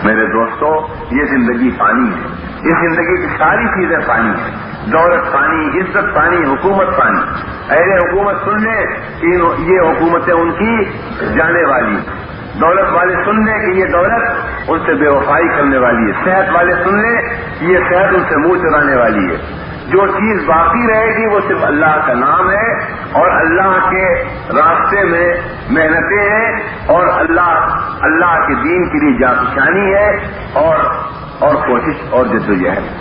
میرے دوستو، یہ زندگی پانی ہے، اس زندگی کی ساری چیزیں پانی ہیں، دولت پانی، عزت پانی، حکومت پانی۔ اہل حکومت سن لیں کہ یہ حکومتیں ان کی جانے والی، دولت والے سن لیں کہ یہ دولت ان سے بے وفائی کرنے والی ہے، صحت والے سن لیں کہ یہ صحت ان سے منہ چرانے والی ہے۔ جو چیز باقی رہے گی وہ صرف اللہ کا نام ہے اور اللہ کے راستے میں محنتیں ہیں اور اللہ کے دین کے لیے جانفشانی ہے اور کوشش اور جدوجہد۔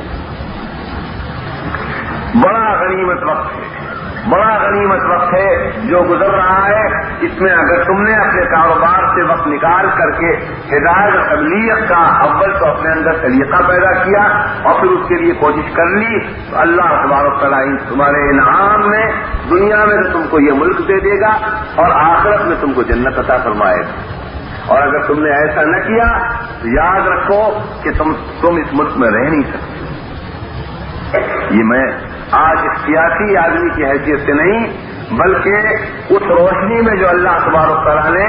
بڑا غنیمت وقت ہے جو گزر رہا ہے، اس میں اگر تم نے اپنے کاروبار سے وقت نکال کر کے ہدایت اور تبلیغ کا اول تو اپنے اندر طریقہ پیدا کیا اور پھر اس کے لیے کوشش کر لی تو اللہ تبارک و تعالیٰ تمہارے انعام میں دنیا میں تو تم کو یہ ملک دے دے گا اور آخرت میں تم کو جنت عطا فرمائے گا۔ اور اگر تم نے ایسا نہ کیا تو یاد رکھو کہ تم اس ملک میں رہ نہیں سکتے۔ یہ میں آج سیاسی آدمی کی حیثیت سے نہیں بلکہ اس روشنی میں جو اللہ تبارک تعالیٰ نے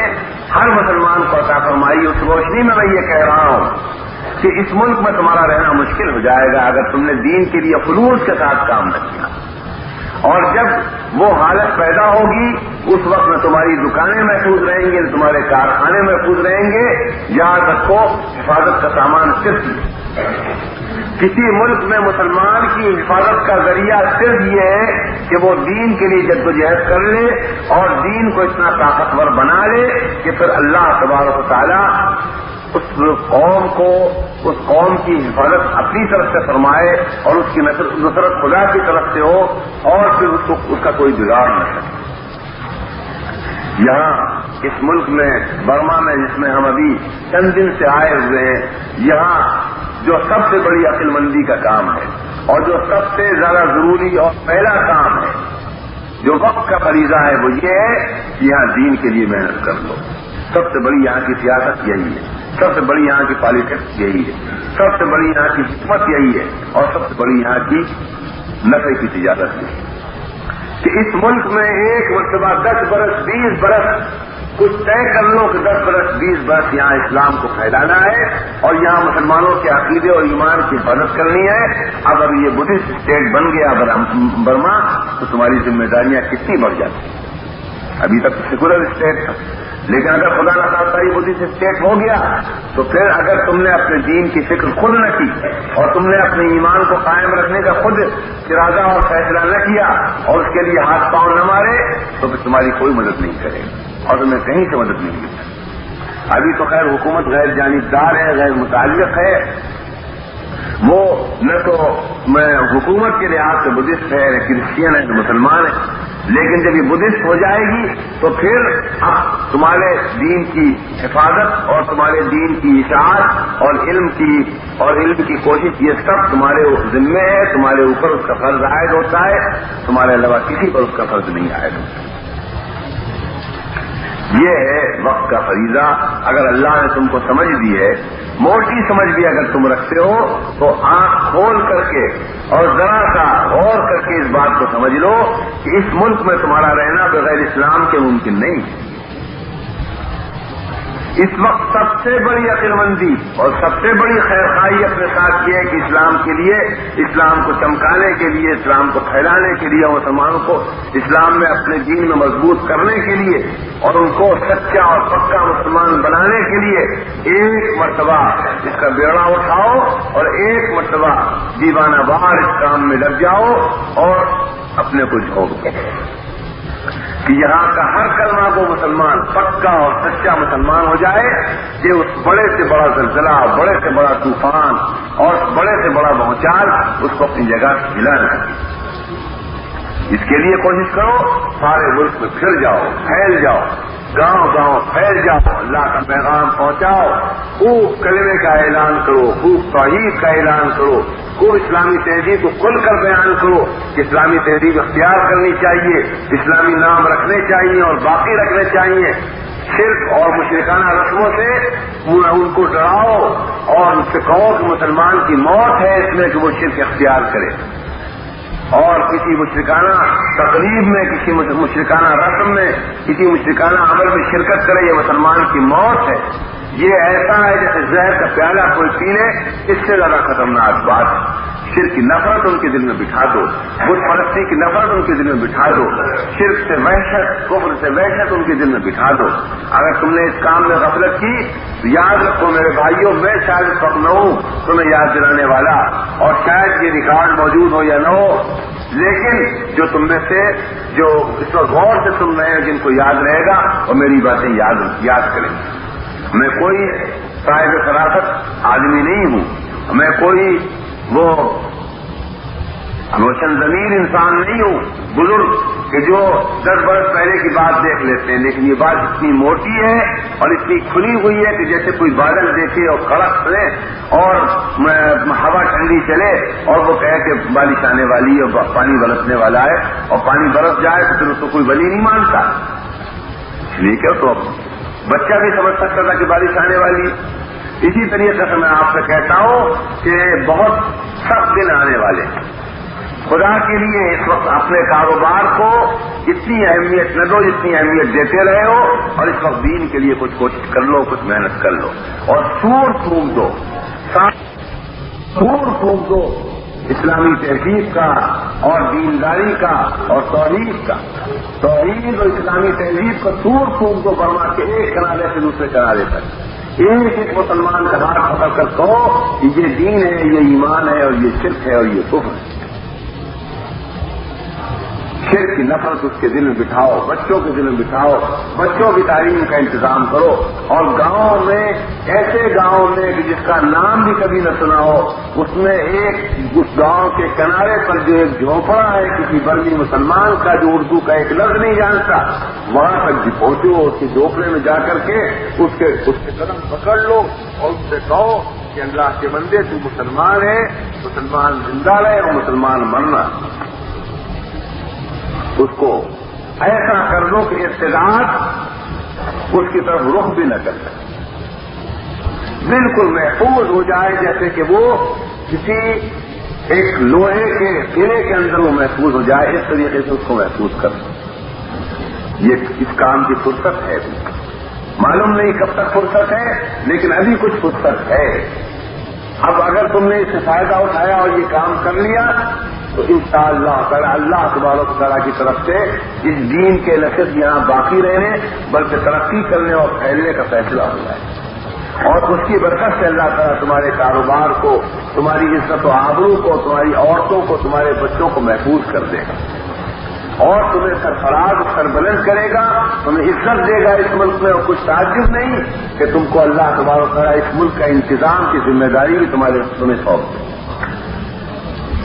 ہر مسلمان کو عطا فرمائی، اس روشنی میں یہ کہہ رہا ہوں کہ اس ملک میں تمہارا رہنا مشکل ہو جائے گا اگر تم نے دین کے لیے خلوص کے ساتھ کام نہ کیا۔ اور جب وہ حالت پیدا ہوگی اس وقت میں تمہاری دکانیں محفوظ رہیں گی، تمہارے کارخانے محفوظ رہیں گے۔ یاد رکھو حفاظت کا سامان صرف کسی ملک میں مسلمان کی حفاظت کا ذریعہ صرف یہ ہے کہ وہ دین کے لیے جدوجہد کر لے اور دین کو اتنا طاقتور بنا لے کہ پھر اللہ تبارک و تعالیٰ اس قوم کی حفاظت اپنی طرف سے فرمائے اور اس کی نصرت خدا کی طرف سے ہو اور پھر اس کا کوئی بگاڑ نہ سکے۔ یہاں اس ملک میں برما میں جس میں ہم ابھی چند دن سے آئے ہوئے ہیں، یہاں جو سب سے بڑی عقل مندی کا کام ہے اور جو سب سے زیادہ ضروری اور پہلا کام ہے جو وقت کا فریضہ ہے وہ یہ ہے کہ یہاں دین کے لیے محنت کر لو۔ سب سے بڑی یہاں کی سیاست یہی ہے، سب سے بڑی یہاں کی پالیٹکس یہی ہے، سب سے بڑی یہاں کی حکمت یہی ہے اور سب سے بڑی یہاں کی نفع کی تجارت یہی ہے کہ اس ملک میں ایک مرتبہ 10 برس 20 برس کچھ طے کر لو کہ 10 برس 20 برس یہاں اسلام کو پھیلانا ہے اور یہاں مسلمانوں کے عقیدے اور ایمان کی حفاظت کرنی ہے۔ اگر یہ بدھسٹ اسٹیٹ بن گیا برما تو تمہاری ذمہ داریاں کتنی بڑھ جاتی ہیں۔ ابھی تک سیکولر اسٹیٹ تھا، لیکن اگر خدا نہ خواستہ یہ بدھسٹ اسٹیٹ ہو گیا تو پھر اگر تم نے اپنے دین کی فکر خود نہ کی اور تم نے اپنے ایمان کو قائم رکھنے کا خود ارادہ اور فیصلہ نہ کیا اور اس کے لیے ہاتھ پاؤں نہ مارے تو پھر تمہاری کوئی مدد نہیں کرے اور تمہیں کہیں سے مدد نہیں ملتی۔ ابھی تو خیر حکومت غیر جانبدار ہے، غیر متعلق ہے، وہ نہ تو حکومت کے لحاظ سے بدھسٹ ہے، نہ کرسچین ہے، نہ مسلمان ہے، لیکن جب یہ بدھسٹ ہو جائے گی تو پھر اب تمہارے دین کی حفاظت اور تمہارے دین کی اشاعت اور علم کی کوشش یہ سب تمہارے ذمے ہے، تمہارے اوپر اس کا فرض عائد ہوتا ہے، تمہارے علاوہ کسی پر اس کا فرض نہیں عائد ہوتا۔ یہ ہے وقت کا فریضہ۔ اگر اللہ نے تم کو سمجھ دی ہے، موٹی سمجھ بھی اگر تم رکھتے ہو تو آنکھ کھول کر کے اور ذرا سا غور کر کے اس بات کو سمجھ لو کہ اس ملک میں تمہارا رہنا بغیر اسلام کے ممکن نہیں ہے۔ اس وقت سب سے بڑی عقل مندی اور سب سے بڑی خیرخواہی اپنے ساتھ یہ ہے کہ اسلام کے لیے، اسلام کو چمکانے کے لیے، اسلام کو پھیلانے کے لیے، مسلمانوں کو اسلام میں اپنے دین میں مضبوط کرنے کے لیے اور ان کو سچا اور پکا مسلمان بنانے کے لیے ایک مرتبہ اس کا بیڑا اٹھاؤ اور ایک مرتبہ دیوانہ وار اس کام میں لگ جاؤ اور اپنے کو جھونک دو کہ یہاں کا ہر کلمہ کو مسلمان پکا اور سچا مسلمان ہو جائے کہ اس بڑے سے بڑا زلزلہ، بڑے سے بڑا طوفان اور بڑے سے بڑا بھونچال اس کو اپنی جگہ سے ہلا نہ سکے۔ اس کے لیے کوشش کرو، سارے ملک میں پھر جاؤ، پھیل جاؤ، گاؤں گاؤں پھیل جاؤ، اللہ کا پیغام پہنچاؤ، خوب کلمے کا اعلان کرو، خوب توحید کا اعلان کرو، خوب اسلامی تہذیب کو کھل کر بیان کرو کہ اسلامی تہذیب اختیار کرنی چاہیے، اسلامی نام رکھنے چاہیے اور باقی رکھنے چاہیے۔ شرک اور مشرکانہ رسموں سے ان کو ڈراؤ اور ان سے کہو کہ مسلمان کی موت ہے اس میں کہ وہ شرک اختیار کرے۔ اور کسی مشرکانہ تقریب میں، کسی مشرکانہ رسم میں، کسی مشرکانہ عمل میں شرکت کرے، یہ مسلمان کی موت ہے۔ یہ ایسا ہے جیسے زہر کا پیالہ کوئی پی لے، اس سے زیادہ خطرناک بات ہے۔ شرک کی نفرت ان کے دل میں بٹھا دو، بت پرستی کی نفرت ان کے دل میں بٹھا دو، شرک سے وحشت، کفر سے وحشت ان کے دل میں بٹھا دو۔ اگر تم نے اس کام میں غفلت کی تو یاد رکھو میرے بھائیوں، میں شاید اس وقت نہ ہوں تمہیں یاد دلانے والا، اور شاید یہ ریکارڈ موجود ہو یا نہ ہو، لیکن جو تم میں سے جو اس وقت غور سے سن رہے ہیں، جن کو یاد رہے گا اور میری باتیں یاد کریں گے۔ میں کوئی صاحب فراست آدمی نہیں ہوں، میں کوئی وہ روشن ضمیر انسان نہیں ہوں بزرگ کہ جو 10 برس پہلے کی بات دیکھ لیتے ہیں، لیکن یہ بات اتنی موٹی ہے اور اتنی کھلی ہوئی ہے کہ جیسے کوئی بادل دیکھے اور کڑک کرے اور ہوا ٹھنڈی چلے اور وہ کہے کہ بارش آنے والی ہے اور پانی برسنے والا ہے، اور پانی برس جائے تو پھر اس کو کوئی ولی نہیں مانتا۔ ٹھیک ہے، تو بچہ بھی سمجھ سکتا تھا کہ بارش آنے والی۔ اسی طریقے سے میں آپ سے کہتا ہوں کہ بہت سخت دن آنے والے ہیں۔ خدا کے لیے اس وقت اپنے کاروبار کو اتنی اہمیت نہ دو جتنی اہمیت دیتے رہے ہو، اور اس وقت دین کے لیے کچھ کوشش کر لو، کچھ محنت کر لو، اور سور پھونک دو، سور پھونک دو اسلامی تہذیب کا اور دینداری کا اور توحید کا، توحید اور اسلامی تہذیب کا سور پھونک دو، برما کے ایک کنارے سے دوسرے کنارے تک۔ ایک مسلمان کا ہاتھ پکڑ کر کہو کہ یہ دین ہے، یہ ایمان ہے، اور یہ شرک ہے، اور یہ کفر ہے۔ شرک کی نفرت اس کے دل میں بٹھاؤ، بچوں کے دل میں بٹھاؤ، بچوں کی تعلیم کا انتظام کرو، اور گاؤں میں، ایسے گاؤں میں کہ جس کا نام بھی کبھی نہ سنا ہو، اس میں اس گاؤں کے کنارے پر جو ایک جھونپڑا ہے کسی برمی مسلمان کا جو اردو کا ایک لفظ نہیں جانتا، وہاں تک بھی پہنچو، اس کے جھونپڑے میں جا کر کے اس کے قدم پکڑ لو اور اس سے کہو کہ اللہ کے بندے تو مسلمان ہے، مسلمان زندہ رہے اور مسلمان مرنا۔ اس کو ایسا کر دو کہ ابتداء اس کی طرف رخ بھی نہ کر سکے، بالکل محفوظ ہو جائے، جیسے کہ وہ کسی ایک لوہے کے قلعے کے اندر وہ محفوظ ہو جائے، اس طریقے سے اس کو محفوظ کر دو۔ یہ اس کام کی فرصت ہے، معلوم نہیں کب تک فرصت ہے، لیکن ابھی کچھ فرصت ہے۔ اب اگر تم نے اس سے فائدہ اٹھایا اور یہ کام کر لیا تو انشاءاللہ تعالی اللہ تبارک و تعالیٰ کی طرف سے اس دین کے نہ صرف یہاں باقی رہنے بلکہ ترقی کرنے اور پھیلنے کا فیصلہ ہو جائے، اور اس کی برکت سے اللہ تعالیٰ تمہارے کاروبار کو، تمہاری عزت و آبرو کو، تمہاری عورتوں کو، تمہارے بچوں کو محفوظ کر دے گا، اور تمہیں سرفراز سربلند کرے گا، تمہیں عزت دے گا اس ملک میں، اور کچھ تعجب نہیں کہ تم کو اللہ تبارک و تعالیٰ اس ملک کا انتظام کی ذمہ داری بھی تمہیں سونپ دے۔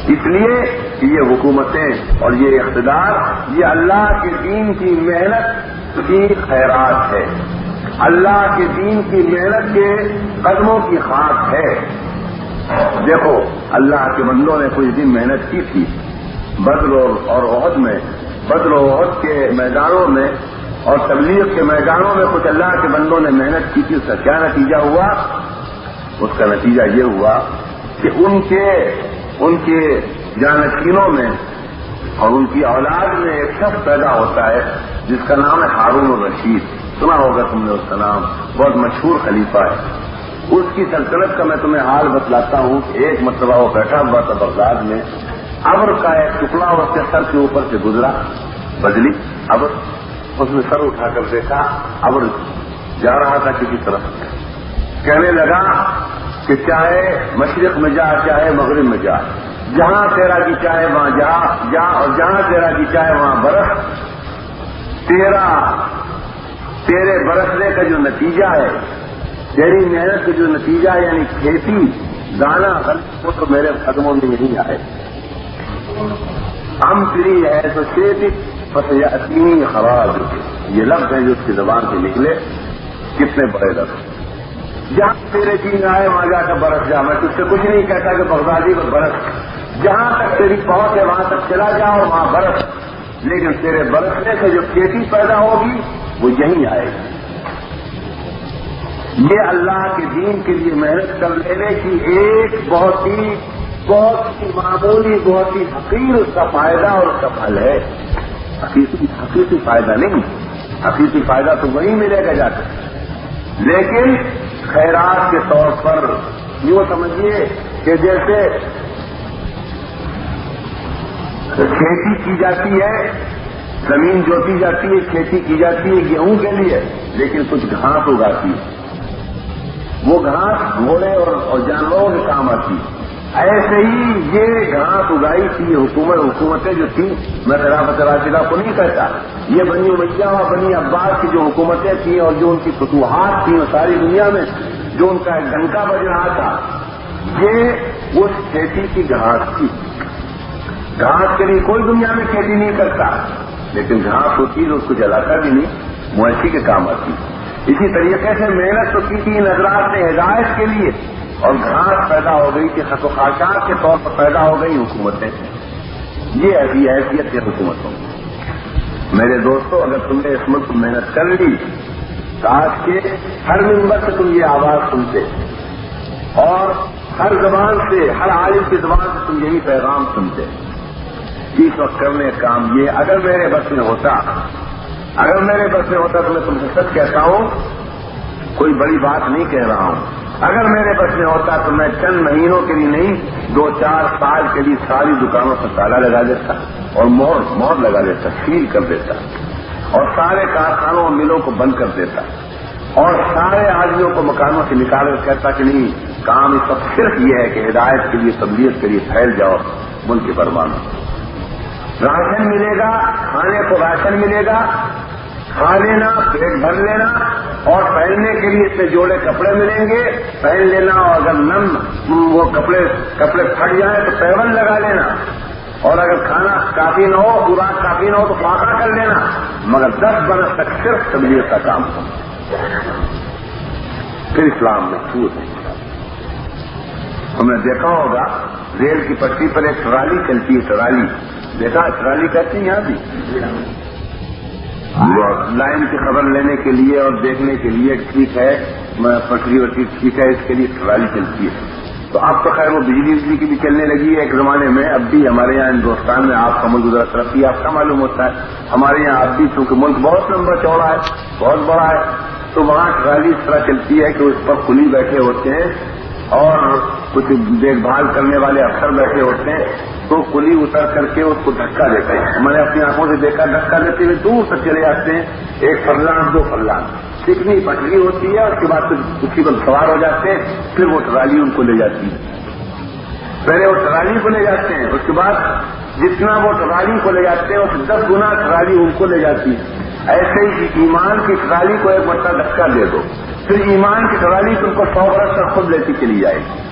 اس لیے کہ یہ حکومتیں اور یہ اقتدار یہ اللہ کے دین کی محنت کی خیرات ہے، اللہ کے دین کی محنت کے قدموں کی خاک ہے۔ دیکھو اللہ کے بندوں نے کچھ دن محنت کی تھی بدر اور احد میں، بدر و احد کے میدانوں میں اور تبلیغ کے میدانوں میں کچھ اللہ کے بندوں نے محنت کی تھی۔ اس کا کیا نتیجہ ہوا؟ اس کا نتیجہ یہ ہوا کہ ان کے جانشینوں میں اور ان کی اولاد میں ایک شخص پیدا ہوتا ہے جس کا نام ہے ہارون الرشید، سنا ہوگا تم نے اس کا نام، بہت مشہور خلیفہ ہے۔ اس کی سلطنت کا میں تمہیں حال بتلاتا ہوں کہ ایک مرتبہ وہ بیٹھا ہوا تھا بغداد میں، ابر کا ایک ٹکڑا اس کے سر کے اوپر سے گزرا، بدلی ابر، اس نے سر اٹھا کر دیکھا، ابر جا رہا تھا کسی طرف، کہنے لگا کہ چاہے مشرق میں جا چاہے مغرب میں جا، جہاں تیرا کی چاہے وہاں جا اور جہاں تیرا کی چاہے وہاں برس، تیرے برسنے کا جو نتیجہ ہے، تیری محنت کا جو نتیجہ ہے، یعنی کھیتی دانا وہ تو میرے قدموں میں نہیں آئے۔ ہم فری ہے تو کھیتی فسیأتینی خراج، یہ لفظ ہیں جو اس کی زبان سے نکلے، کتنے بڑے لفظ۔ جہاں تیرے دین آئے وہاں جا کر برس جا، میں تجھ سے کچھ نہیں کہتا کہ بغدادی کو برس، جہاں تک تیری پہنچ ہے وہاں تک چلا جا اور وہاں برس، لیکن تیرے برسنے سے جو کھیتی پیدا ہوگی وہ یہیں آئے گی۔ یہ اللہ کے دین کے لیے محنت کر لینے کی ایک بہت ہی بہت ہی معمولی، بہت ہی حقیر اس کا فائدہ اور اس کا پھل ہے. حقیقی فائدہ نہیں. حقیقی فائدہ تو وہی ملے گا جا کر. لیکن خیرات کے طور پر یوں سمجھیے کہ جیسے کھیتی کی جاتی ہے، زمین جوتی جاتی ہے، کھیتی کی جاتی ہے گیہوں کے لیے، لیکن کچھ گھاس اگاتی ہے. وہ گھاس گھوڑے اور جانوروں کے کام آتی ہے. ایسے ہی یہ گھاس اگائی تھی حکومتیں جو تھیں، میں خلافت راشدہ کو نہیں کہتا، یہ بنی امیہ اور بنی عباس کی جو حکومتیں تھیں اور جو ان کی فتوحات تھیں ساری دنیا میں، جو ان کا ایک ڈنکا بج رہا تھا، یہ اس کھیتی کی گھاس تھی. گھاس کے لیے کوئی دنیا میں کھیتی نہیں کرتا، لیکن گھاس ہوتی تو اس کو جلاتا بھی نہیں، مویشی کے کام آتی. اسی طریقے سے محنت تو کی تھی نظرات نے ہدایت کے لیے، اور گھاس پیدا ہو گئی کہ خط و خاشاک کے طور پر پیدا ہو گئی حکومتیں. یہ ایسی حیثیت ہے حکومتوں. میرے دوستو، اگر تم نے اس ملک میں محنت کر لی تو آج کے ہر ممبر سے تم یہ آواز سنتے، اور ہر زبان سے، ہر عالم کی زبان سے تم یہی پیغام سنتے. اس وقت کرنے کام یہ، اگر میرے بس میں ہوتا تو میں تم سے سچ کہتا ہوں، کوئی بڑی بات نہیں کہہ رہا ہوں، اگر میرے بس میں ہوتا تو میں چند مہینوں کے لیے نہیں، 2-4 سال کے لیے ساری دکانوں پر تالا لگا دیتا اور مہر لگا دیتا، سیل کر دیتا، اور سارے کارخانوں اور ملوں کو بند کر دیتا، اور سارے آدمیوں کو مکانوں سے نکال کر کہتا کہ نہیں، کام اس وقت صرف یہ ہے کہ ہدایت کے لیے، تبلیغ کے لیے پھیل جاؤ ملک کے برباد. راشن ملے گا، کھانے کو راشن ملے گا، کھا لینا، پیٹ بھر لینا، اور پہننے کے لیے اتنے جوڑے کپڑے ملیں گے، پہن لینا، اور اگر وہ کپڑے پھٹ جائیں تو پیون لگا لینا، اور اگر کھانا کافی نہ ہو، خوراک کافی نہ ہو تو فاقہ کر لینا، مگر 10 برس تک صرف تبلیغ کا کام ہو. پھر اسلام میں چھوٹ ہے. ہم نے دیکھا ہوگا ریل کی پٹری پر ایک ٹرالی چلتی ہے. ٹرالی دیکھا، ٹرالی کہتے ہیں یہاں بھی. لائن کی خبر لینے کے لیے اور دیکھنے کے لیے ٹھیک ہے، پٹری وٹری ٹھیک ہے، اس کے لیے ٹرالی چلتی ہے. تو اب تو خیر وہ بجلی کی بھی چلنے لگی ہے ایک زمانے میں. اب بھی ہمارے یہاں ہندوستان میں آپ کا ملک ذرا ترقی آپ کا معلوم ہوتا ہے. ہمارے یہاں اب بھی چونکہ ملک بہت لمبا چوڑا ہے، بہت بڑا ہے، تو وہاں ٹرالی اس طرح چلتی ہے کہ اس پر کلی بیٹھے ہوتے ہیں اور کچھ دیکھ بھال کرنے والے افسر بیٹھے ہوتے ہیں. تو کلی اتر کر کے اس کو دھکا دیتے ہیں. میں نے اپنی آنکھوں سے دیکھا، دھکا دیتے ہوئے دور تک چلے جاتے ہیں، 1 فرلانگ 2 فرلانگ. کتنی پٹری ہوتی ہے، اس کے بعد پھر اسی پر سوار ہو جاتے ہیں. پھر وہ ٹرالی ان کو لے جاتی ہے. پہلے وہ ٹرالی کو لے جاتے ہیں، اس کے بعد جتنا وہ ٹرالی کو لے جاتے ہیں اس 10 گنا ٹرالی ان کو لے جاتی ہے. ایسے ہی ایمان کی ٹرالی کو ایک بڑا دھکا دے دو، پھر ایمان کی ٹرالی تم کو 100 برس تک خود لیتی چلی جائے گی.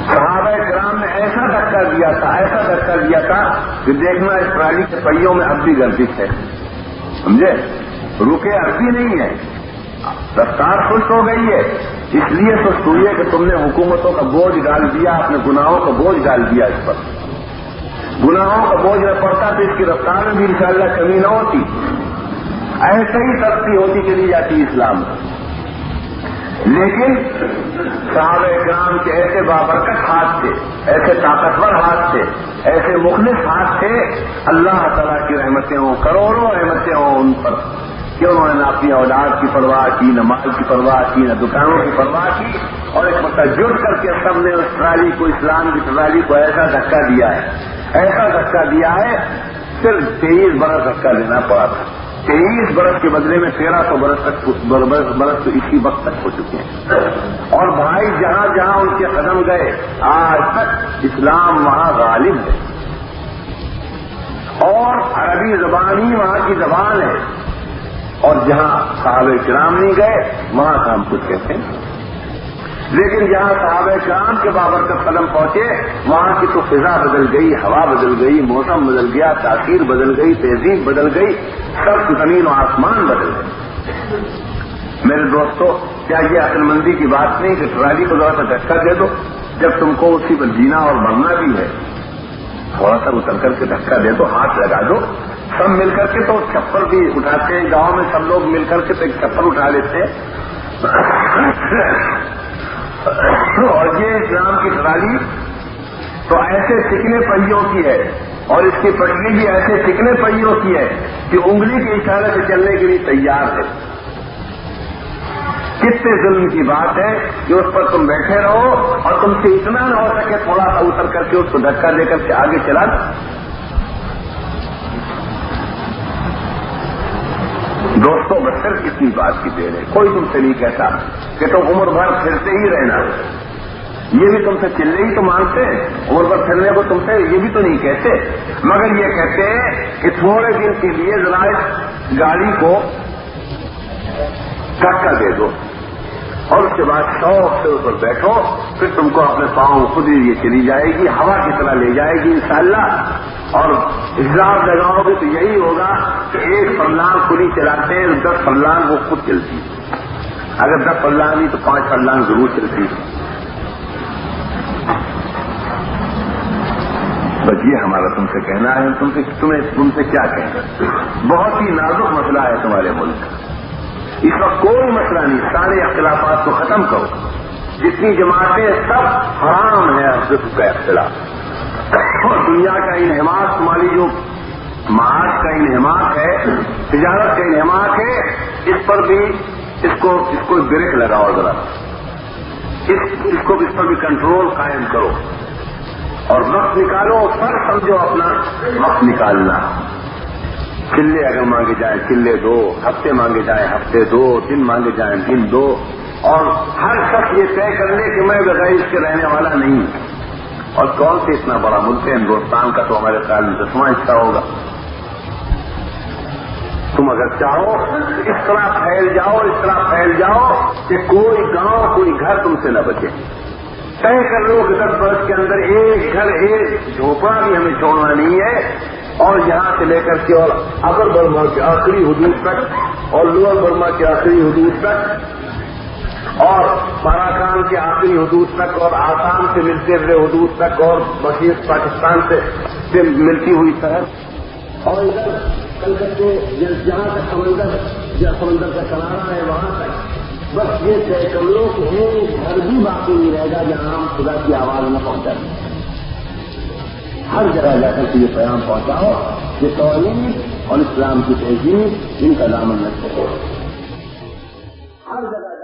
صحابہ کرام نے ایسا دھکا دیا تھا کہ دیکھنا اس ٹرالی کے پہیوں میں اب بھی گردش ہے. سمجھے؟ رکے اب بھی نہیں ہے، رفتار سست ہو گئی ہے. اس لیے سست ہوئی ہے کہ تم نے حکومتوں کا بوجھ ڈال دیا، اپنے گناہوں کا بوجھ ڈال دیا. اس پر گناہوں کا بوجھ نہ پڑتا تو اس کی رفتار میں بھی انشاءاللہ کمی نہ ہوتی. ایسے ہی ترقی ہوتی چلی جاتی اسلام میں. لیکن صحابہ کرام کے ایسے بابرکت ہاتھ تھے، ایسے طاقتور ہاتھ تھے، ایسے مخلص ہاتھ تھے، اللہ تعالیٰ کی رحمتیں ہوں، کروڑوں رحمتیں ہوں ان پر، کہ انہوں نے نہ اپنی اولاد کی پرواہ کی، نہ مال کی پرواہ کی، نہ دکانوں کی پرواہ کی، اور ایک مرتبہ جڑ کر کے سب نے اس ٹرالی کو، اسلام کی ٹرالی کو ایسا دھکا دیا ہے، صرف 23 برس دھکا دینا پڑا تھا. 23 برس کے بدلے میں 1300 برس تو اسی وقت تک ہو چکے ہیں. اور بھائی جہاں جہاں ان کے قدم گئے آج تک اسلام وہاں غالب ہے، اور عربی زبان ہی وہاں کی زبان ہے. اور جہاں صحابہ کرام نہیں گئے وہاں کا ہم کچھ کہتے ہیں، لیکن جہاں صحابہ کرام کے بابرکت قدم پہنچے وہاں کی تو فضا بدل گئی، ہوا بدل گئی، موسم بدل گیا، تاثیر بدل گئی، تہذیب بدل گئی، سب زمین و آسمان بدل گئے. میرے دوستو، کیا یہ عقل مندی کی بات نہیں کہ ٹرالی کو ذرا سا دھکا دے دو جب تم کو اسی پر جینا اور مرنا بھی ہے؟ تھوڑا سا اتر کر کے دھکا دے دو، ہاتھ لگا دو. سب مل کر کے تو چھپر بھی اٹھاتے ہیں، گاؤں میں سب لوگ مل کر کے تو ایک چھپر اٹھا لیتے ہیں. اور یہ اسلام کی سوالی تو ایسے چکنے پہیوں کی ہے اور اس کی پٹری بھی ایسے چکنے پہیوں کی ہے کہ انگلی کے اشارے سے چلنے کے لیے تیار ہے. کتنے ظلم کی بات ہے کہ اس پر تم بیٹھے رہو اور تم سے اتنا نہ ہو سکے تھوڑا سا اتر کر کے اس کو دھکا دے کر کے آگے چلا دو. دوستوں بس صرف کتنی بات کی دیر ہے. کوئی تم سے نہیں کہتا کہ تم عمر بھر پھرتے ہی رہنا. یہ بھی تم سے چلنے ہی تو مانگتے ہیں. عمر بھر پھرنے کو تم سے یہ بھی تو نہیں کہتے, مگر یہ کہتے ہیں کہ تھوڑے دن کے لیے ذرا اس گاڑی کو دھکا دے دو اور اس کے بعد شوق سے اس پر بیٹھو. پھر تم کو اپنے پاؤں خود ہی یہ چلی جائے گی, ہوا کی طرح لے جائے گی انشاءاللہ. اور حساب لگاؤ گے تو یہی ہوگا کہ ایک فرلانگ کھلی چلاتے ہیں 10 فرلانگ وہ خود چلتی. اگر 10 فرلانگ نہیں تو 5 فرلانگ ضرور چلتی. بس یہ ہمارا تم سے کہنا ہے. تم سے کیا کہنا. بہت ہی نازک مسئلہ ہے تمہارے ملک کا. اس وقت کوئی مسئلہ نہیں. سارے اختلافات کو ختم کرو. جتنی جماعتیں سب حرام ہے حضرت کا اختلاف. اور دنیا کا انہماک, تمہاری جو معاش کا انہماک ہے, تجارت کا انہماک ہے, اس پر بھی اس کو بریک لگاؤ ذرا. اس پر بھی کنٹرول قائم کرو اور وقت نکالو. سر سمجھو اپنا وقت نکالنا. چلے اگر مانگے جائیں چلے دو, ہفتے مانگے جائیں ہفتے دو, دن مانگے جائیں دن دو. اور ہر شخص یہ طے کر لے کہ میں بغیر اس کے رہنے والا نہیں. اور کون سے اتنا بڑا ملک ہے ہندوستان کا, تو ہمارے خیال میں 10واں حصہ ہوگا. تم اگر چاہو اس طرح پھیل جاؤ کہ کوئی گاؤں کوئی گھر تم سے نہ بچے. طے کر لو کہ 10 برس کے اندر ایک گھر ایک جھوپڑا بھی ہمیں چھوڑنا نہیں ہے. اور یہاں سے لے کر کے اور اپر برما کے آخری حدود تک اور لوور برما کے آخری حدود تک اور پاراکان کے آخری حدود تک اور آسام سے ملتے ہوئے حدود تک اور مشرق پاکستان سے ملتی ہوئی سرحد اور ادھر کلکتے جہاں تک سمندر کا کنارا ہے وہاں تک. بس یہ طے کر لو کہ ایک گھر بھی باقی نہیں رہے گا جہاں ہم خدا کی آواز نہ پہنچائیں. ہر جگہ جا کر کے یہ پیغام پہنچاؤ کہ توحید اور اسلام کی تہذیب ان کا دامن نہ چھوڑو. ہر جگہ جا کر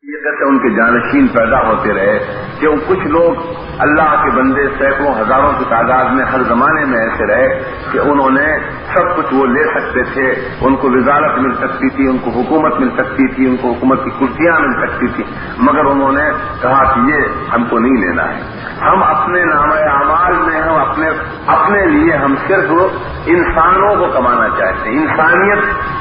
یہ کہتے ان کے جانشین پیدا ہوتے رہے کہ کچھ لوگ اللہ کے بندے سینکڑوں ہزاروں کی تعداد میں ہر زمانے میں ایسے رہے کہ انہوں نے سب کچھ وہ لے سکتے تھے. ان کو وزارت مل سکتی تھی, ان کو حکومت مل سکتی تھی, ان کو حکومت کی کرسیاں مل سکتی تھی, مگر انہوں نے کہا کہ یہ ہم کو نہیں لینا ہے. ہم اپنے نامہ اعمال میں ہم اپنے لیے ہم صرف انسانوں کو کمانا چاہتے ہیں.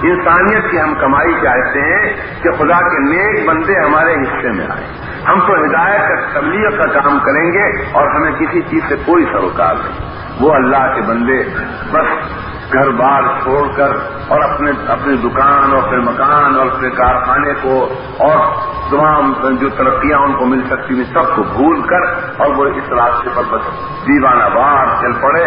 انسانیت کی ہم کمائی چاہتے ہیں کہ خدا کے نیک بندے ہمارے حصے میں آئے. ہم تو ہدایت کا تبلیغ کا کام کریں گے اور ہمیں کسی چیز سے کوئی سروکار نہیں. وہ اللہ کے بندے بس گھر بار چھوڑ کر اور اپنے دکان اور پھر مکان اور پھر کارخانے کو اور تمام جو ترقیاں ان کو مل سکتی ہیں سب کو بھول کر اور وہ اس راستے پر بس دیوانہ وار چل پڑے.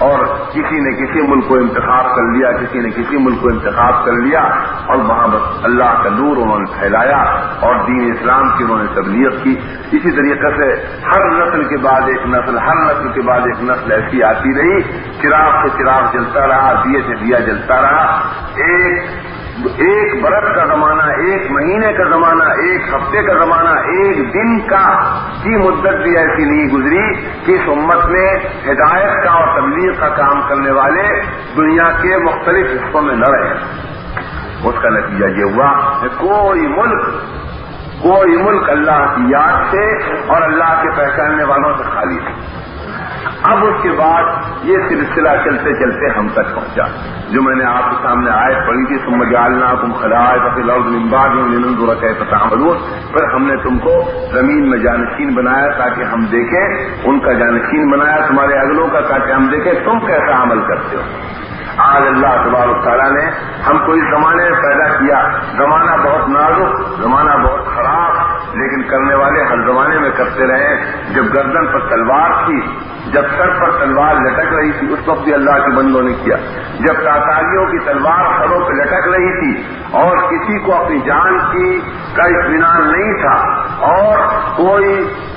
اور کسی نے کسی ملک کو انتخاب کر لیا, کسی نے کسی ملک کو انتخاب کر لیا اور وہاں بس اللہ کا نور انہوں نے پھیلایا اور دین اسلام کی انہوں نے تبلیغ کی. اسی طریقے سے ہر نسل کے بعد ایک نسل, ہر نسل کے بعد ایک نسل ایسی آتی رہی. چراغ سے چراغ جلتا رہا, دیے سے دیا جلتا رہا. ایک برس کا زمانہ, ایک مہینے کا زمانہ, ایک ہفتے کا زمانہ, ایک دن کی مدت بھی ایسی نہیں گزری کہ اس امت میں ہدایت کا اور تبلیغ کا کام کرنے والے دنیا کے مختلف حصوں میں نہ رہے. اس کا نتیجہ یہ ہوا کہ کوئی ملک اللہ کی یاد سے اور اللہ کے پہچاننے والوں سے خالی تھا. اب اس کے بعد یہ سلسلہ چلتے چلتے ہم تک پہنچا جو میں نے آپ کے سامنے آیت پڑھی تھی. ثم جعلناکم خلائف فی الارض من بعدهم لننظر کیف تعملون. پھر ہم نے تم کو زمین میں جانشین بنایا تاکہ ہم دیکھیں, ان کا جانشین بنایا تمہارے اگلوں کا تاکہ ہم دیکھیں تم کیسا عمل کرتے ہو. آج اللہ تبارک تعالیٰ نے ہم کو اس زمانے میں پیدا کیا. زمانہ بہت نازک, زمانہ بہت خراب, لیکن کرنے والے ہر زمانے میں کرتے رہے. جب گردن پر تلوار تھی, جب سر پر تلوار لٹک رہی تھی, اس وقت بھی اللہ کے بندوں نے کیا. جب تاتاریوں کی تلوار سروں پہ لٹک رہی تھی اور کسی کو اپنی جان کا اطمینان نہیں تھا اور کوئی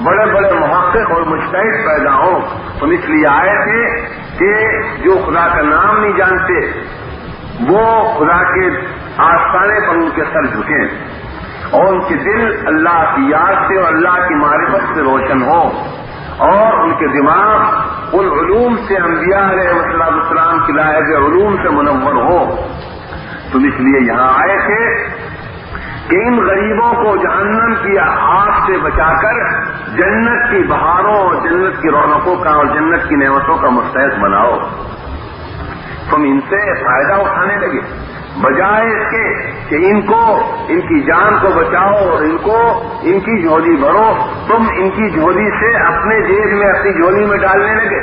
بڑے بڑے محقق اور مجتہد پیدا ہوں. تم اس لیے آئے تھے کہ جو خدا کا نام نہیں جانتے وہ خدا کے آستانے پر ان کے سر جھکیں اور ان کے دل اللہ کی یاد سے اور اللہ کی معرفت سے روشن ہو اور ان کے دماغ ان علوم سے انبیاء علیہ السلام کی لائق علوم سے منور ہو. تم اس لیے یہاں آئے تھے کہ ان غریبوں کو جہنم کی آگ سے بچا کر جنت کی بہاروں اور جنت کی رونقوں کا اور جنت کی نعمتوں کا مستحق بناؤ. تم ان سے فائدہ اٹھانے لگے بجائے اس کے کہ ان کی جان کو بچاؤ اور ان کی جھولی بھرو. تم ان کی جھولی سے اپنے جیب میں اپنی جھولی میں ڈالنے لگے.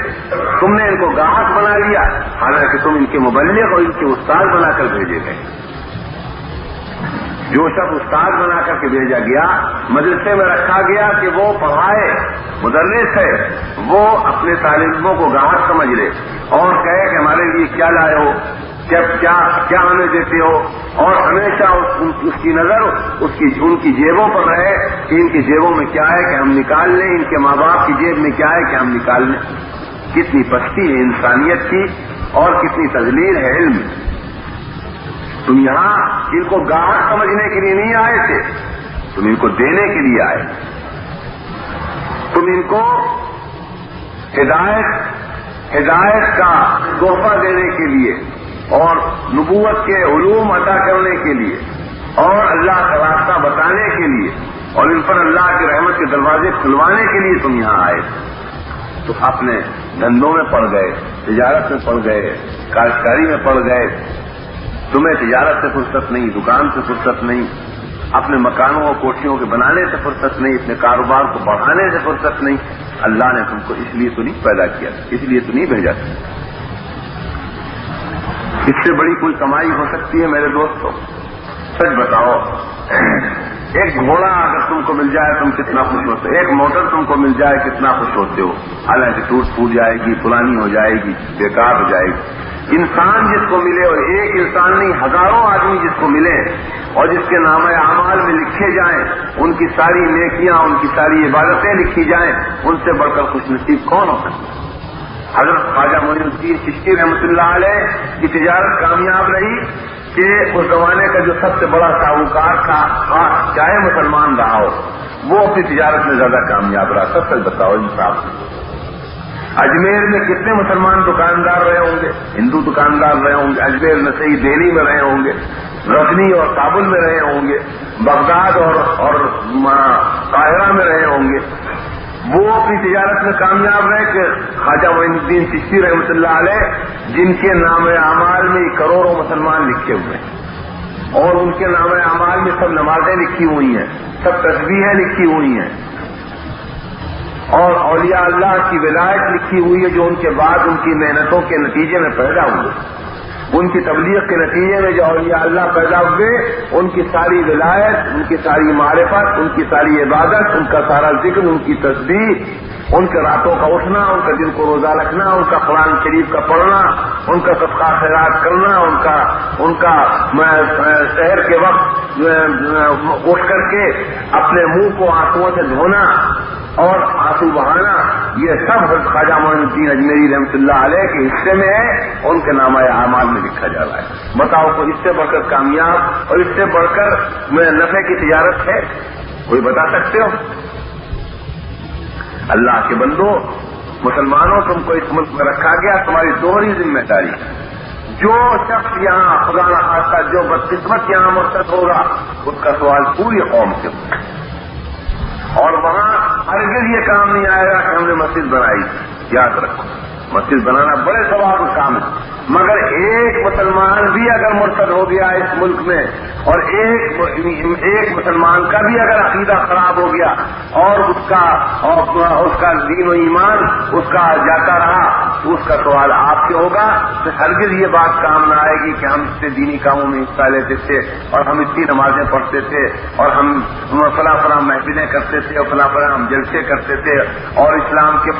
تم نے ان کو گاہک بنا لیا حالانکہ تم ان کے مبلغ اور ان کے استاد بنا کر بھیجے گئے. جو شخص استاد بنا کر کے بھیجا گیا مدرسے میں رکھا گیا کہ وہ پڑھائے مدرس ہے وہ اپنے طالبوں کو گاہک سمجھ لے اور کہے کہ ہمارے لیے کیا لائے ہو کیا ہمیں دیتے ہو اور ہمیشہ اس کی نظر ان کی جیبوں پر رہے کہ ان کی جیبوں میں کیا ہے کہ ہم نکال لیں ان کے ماں باپ کی جیب میں کیا ہے کہ ہم نکال لیں. کتنی پستی ہے انسانیت کی اور کتنی تذلیل ہے علم. تم یہاں ان کو گاہک سمجھنے کے لیے نہیں آئے تھے تم ان کو دینے کے لیے آئے. تم ان کو ہدایت کا تحفہ دینے کے لیے اور نبوت کے علوم عطا کرنے کے لیے اور اللہ کا راستہ بتانے کے لیے اور ان پر اللہ کی رحمت کے دروازے کھلوانے کے لیے تم یہاں آئے. تو اپنے دھندوں میں پڑ گئے تجارت میں پڑ گئے کاشتکاری میں پڑ گئے. تمہیں تجارت سے فرصت نہیں دکان سے فرصت نہیں اپنے مکانوں اور کوٹھیوں کے بنانے سے فرصت نہیں اپنے کاروبار کو بڑھانے سے فرصت نہیں. اللہ نے تم کو اس لیے تو نہیں پیدا کیا اس لیے تو نہیں بھیجا. اس سے بڑی کوئی کمائی ہو سکتی ہے میرے دوستوں؟ سچ بتاؤ ایک گھوڑا اگر تم کو مل جائے تم کتنا خوش ہوتے ہو. ایک موٹر تم کو مل جائے کتنا خوش ہوتے ہو. حالانکہ ٹوٹ پھوٹ جائے گی پرانی ہو جائے گی بیکار ہو جائے گی. انسان جس کو ملے اور ایک انسان نہیں ہزاروں آدمی جس کو ملے اور جس کے نام اعمال میں لکھے جائیں ان کی ساری نیکیاں ان کی ساری عبادتیں لکھی جائیں ان سے بڑھ کر خوش نصیب کون ہو سکتا؟ حضرت خواجہ معین الدین چشتی رحمۃ اللہ علیہ کی تجارت کامیاب رہی کہ اس زمانے کا جو سب سے بڑا ساہوکار تھا چاہے مسلمان رہا ہو وہ اپنی تجارت میں زیادہ کامیاب رہا. سب سے بتاؤ انصاف. اجمیر میں کتنے مسلمان دکاندار رہے ہوں گے ہندو دکاندار رہے ہوں گے. اجمیر نسائی دہلی میں رہے ہوں گے رجنی اور کابل میں رہے ہوں گے بغداد اور قاہرہ میں رہے ہوں گے. وہ اپنی تجارت میں کامیاب رہے کہ خواجہ معین الدین چشتی رحمۃ اللہ علیہ جن کے نام اعمال میں کروڑوں مسلمان لکھے ہوئے ہیں اور ان کے نام اعمال میں سب نمازیں لکھی ہوئی ہیں سب تسبیحیں لکھی ہوئی ہیں اور اولیاء اللہ کی ولایت لکھی ہوئی ہے جو ان کے بعد ان کی محنتوں کے نتیجے میں پیدا ہوئے. ان کی تبلیغ کے نتیجے میں جو اولیاء اللہ پیدا ہوئے ان کی ساری ولایت ان کی ساری معرفت ان کی ساری عبادت ان کا سارا ذکر ان کی تسبیح ان کے راتوں کا اٹھنا ان کا دل کو روزہ رکھنا ان کا قرآن شریف کا پڑھنا ان کا صدقہ خیرات کرنا ان کا شہر کے وقت اٹھ کر کے اپنے منہ کو آنسوؤں سے دھونا اور آنسو بہانا یہ سب خواجہ معین الدین اجمیری رحمۃ اللہ علیہ کے حصے میں ہے اور ان کے نامہ اعمال میں لکھا جا رہا ہے. بتاؤ کوئی اس سے بڑھ کر کامیاب اور اس سے بڑھ کر نفع کی تجارت ہے؟ کوئی بتا سکتے ہو؟ اللہ کے بندو مسلمانوں تم کو اس ملک میں رکھا گیا تمہاری دوہری ذمہ داری. جو شخص یہاں خدا نہ خاصہ جو بدقسمت یہاں مرتد ہوگا اس کا سوال پوری قوم سے ہوگا اور وہاں ہرگز یہ کام نہیں آئے گا کہ ہم نے مسجد بنائی. یاد رکھو مسجد بنانا بڑے ثواب کا کام ہے مگر ایک مسلمان بھی اگر مرتد ہو گیا اس ملک میں اور ایک مسلمان کا بھی اگر عقیدہ خراب ہو گیا اور اس کا دین و ایمان اس کا جاتا رہا تو اس کا سوال آپ سے ہوگا. تو ہرگز یہ بات کام نہ آئے گی کہ ہم اتنے دینی کاموں میں حصہ لیتے تھے اور ہم اتنی نمازیں پڑھتے تھے اور ہم فلاں محفلیں کرتے تھے اور فلاں ہم جلسے کرتے تھے اور اسلام کے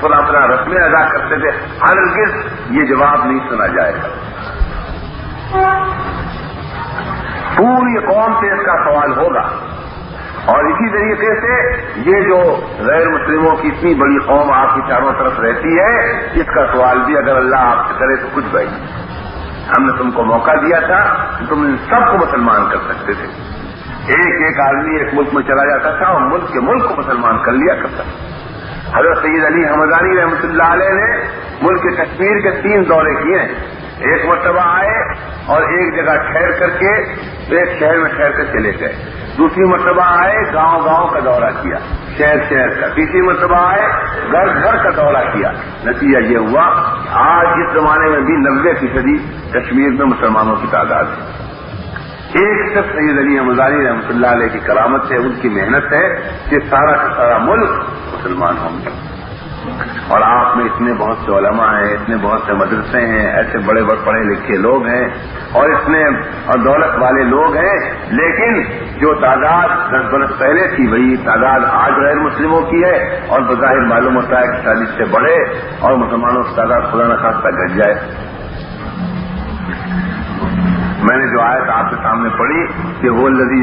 فلاں رسمیں ادا کرتے تھے. ہرگز یہ جواب نہیں سنا جائے گا. پوری قوم سے اس کا سوال ہوگا اور اسی طریقے سے یہ جو غیر مسلموں کی اتنی بڑی قوم آپ کی چاروں طرف رہتی ہے، اس کا سوال بھی اگر اللہ آپ سے کرے تو کچھ بھائی ہم نے تم کو موقع دیا تھا کہ تم ان سب کو مسلمان کر سکتے تھے. ایک آدمی ایک ملک میں چلا جاتا تھا اور ملک کے ملک کو مسلمان کر لیا کرتا تھا. حضرت سید علی حمدانی رحمۃ اللہ علیہ نے ملک کشمیر کے 3 دورے کیے ہیں. ایک مرتبہ آئے اور ایک جگہ ٹھہر کر کے ایک شہر میں ٹھہر کر چلے گئے. دوسری مرتبہ آئے گاؤں گاؤں کا دورہ کیا، شہر کا. تیسری مرتبہ آئے گھر کا دورہ کیا. نتیجہ یہ ہوا آج اس زمانے میں بھی 90% کشمیر میں مسلمانوں کی تعداد ہے. ایک صرف سید علی حمدانی رحمۃ اللہ علیہ کی کرامت ہے، ان کی محنت ہے کہ سارا کا سارا ملک مسلمان ہوں گے. اور آپ میں اتنے بہت سے علماء ہیں، اتنے بہت سے مدرسے ہیں، ایسے بڑے پڑھے لکھے لوگ ہیں اور اتنے دولت والے لوگ ہیں، لیکن جو تعداد 10 برس پہلے تھی وہی تعداد آج غیر مسلموں کی ہے. اور بظاہر معلوم ہوتا ہے کہ شاید اس سے بڑھے اور مسلمانوں کی تعداد خدا نخواستہ گھٹ جائے. میں نے جو آیت آپ کے سامنے پڑھی کہ وہ الذی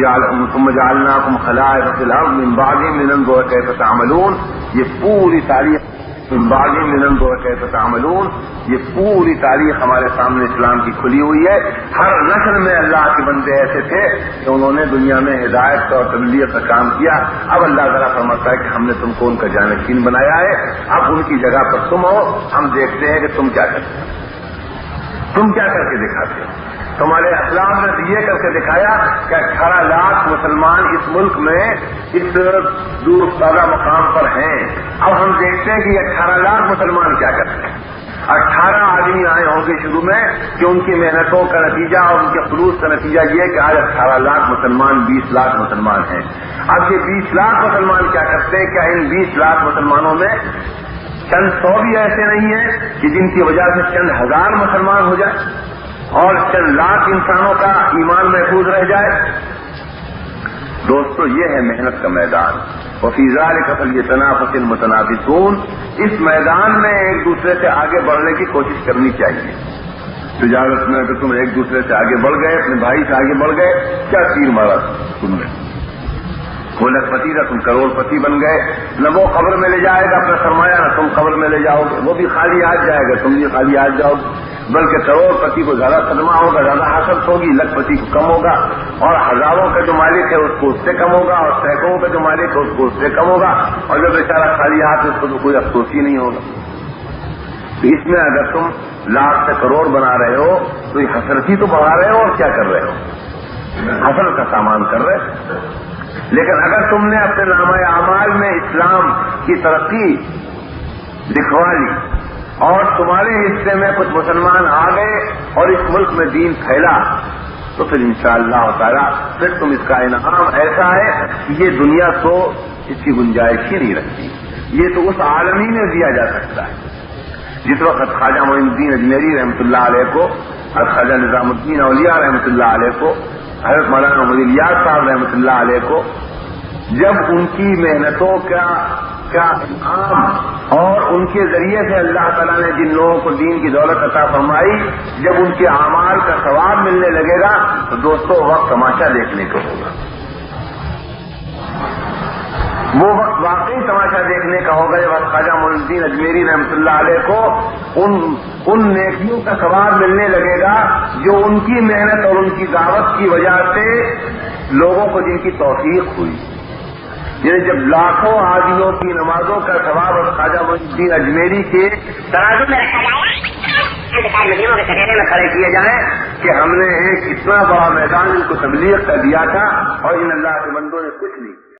ثم جعلناکم خلائف فی الارض من بعدہم لننظر کیف تعملون، یہ پوری تاریخ من بعدہم لننظر کیف تعملون، یہ پوری تاریخ ہمارے سامنے اسلام کی کھلی ہوئی ہے. ہر نسل میں اللہ کے بندے ایسے تھے کہ انہوں نے دنیا میں ہدایت اور تبلیغ کا کام کیا. اب اللہ تعالیٰ فرماتا ہے کہ ہم نے تم کو ان کا جانشین بنایا ہے، اب ان کی جگہ پر تم ہو. ہم دیکھتے ہیں کہ تم کیا کرتے ہو، تم کیا کر کے دکھاتے ہو. تمہارے اسلام نے تو یہ کر کے دکھایا کہ 18 لاکھ مسلمان اس ملک میں اس دور افتادہ مقام پر ہیں. اب ہم دیکھتے ہیں کہ یہ 18 لاکھ مسلمان کیا کرتے ہیں. 18 آدمی آئے ہوں گے شروع میں کہ ان کی محنتوں کا نتیجہ اور ان کے خلوص کا نتیجہ یہ کہ آج 18 لاکھ مسلمان 20 لاکھ مسلمان ہیں. اب یہ 20 لاکھ مسلمان کیا کرتے ہیں؟ کیا ان 20 لاکھ مسلمانوں میں چند 100 بھی ایسے نہیں ہیں کہ جن کی وجہ سے چند ہزار مسلمان ہو جائے اور چند لاکھ انسانوں کا ایمان محفوظ رہ جائے؟ دوستو یہ ہے محنت کا میدان. وفی ذلک فلیتنافس المتنافسون، اس میدان میں ایک دوسرے سے آگے بڑھنے کی کوشش کرنی چاہیے. تجارت میں تو تم ایک دوسرے سے آگے بڑھ گئے، اپنے بھائی سے آگے بڑھ گئے، کیا تیر مارا تم نے؟ وہ لکھپتی تھا، تم کروڑ پتی بن گئے. نہ وہ قبر میں لے جائے گا اپنا سرمایہ، نہ تم قبر میں لے جاؤ گے. وہ بھی خالی ہاتھ جائے گا، تم بھی خالی ہاتھ جاؤ گے. بلکہ کروڑ پتی کو زیادہ صدمہ ہوگا، زیادہ حسرت ہوگی، لکھپتی کو کم ہوگا. اور ہزاروں کا جو مالک ہے اس کو اس سے کم ہوگا، اور سینکڑوں کا جو مالک ہے اس کو اس سے کم ہوگا. اور جو بیچارہ خالی ہاتھ اس کو تو کوئی افسوس ہی نہیں ہوگا. تو اس میں اگر تم لاکھ سے کروڑ بنا رہے ہو تو یہ حسرت ہی تو بڑھا رہے ہو اور کیا کر رہے ہو؟ حسرت کا سامان کر رہے ہو. لیکن اگر تم نے اپنے نامہ اعمال میں اسلام کی ترقی دکھوا لی اور تمہارے حصے میں کچھ مسلمان آ گئے اور اس ملک میں دین پھیلا، تو پھر انشاءاللہ تعالی پھر تم اس کا انعام ایسا ہے کہ یہ دنیا تو اس کی گنجائش ہی نہیں رکھتی. یہ تو اس عالم ہی میں دیا جا سکتا ہے. جس وقت خواجہ معین الدین اجمیری رحمۃ اللہ علیہ کو اور خواجہ نظام الدین اولیاء رحمۃ اللہ علیہ کو، حضرت مولانا محمد الیاس صاحب رحمۃ اللہ علیہ کو، جب ان کی محنتوں کا انعام اور ان کے ذریعے سے اللہ تعالیٰ نے جن لوگوں کو دین کی دولت عطا فرمائی، جب ان کے اعمال کا ثواب ملنے لگے گا تو دوستوں وقت تماشا دیکھنے کو ہوگا. وہ وقت واقعی تماشا دیکھنے کا ہوگا جب خواجہ معین الدین اجمیری رحمۃ اللہ علیہ کو ان نیکیوں کا ثواب ملنے لگے گا جو ان کی محنت اور ان کی دعوت کی وجہ سے لوگوں کو جن کی توفیق ہوئی. یعنی جب لاکھوں آدمیوں کی نمازوں کا ثواب اور خواجہ معین الدین اجمیری کے ترازو میں رکھا جائے، مدینوں کے کٹہرے میں کھڑے کیے جائیں کہ ہم نے ایک اتنا بڑا میدان ان کو تبلیغ کا دیا تھا اور ان اللہ کے بندوں نے کچھ نہیں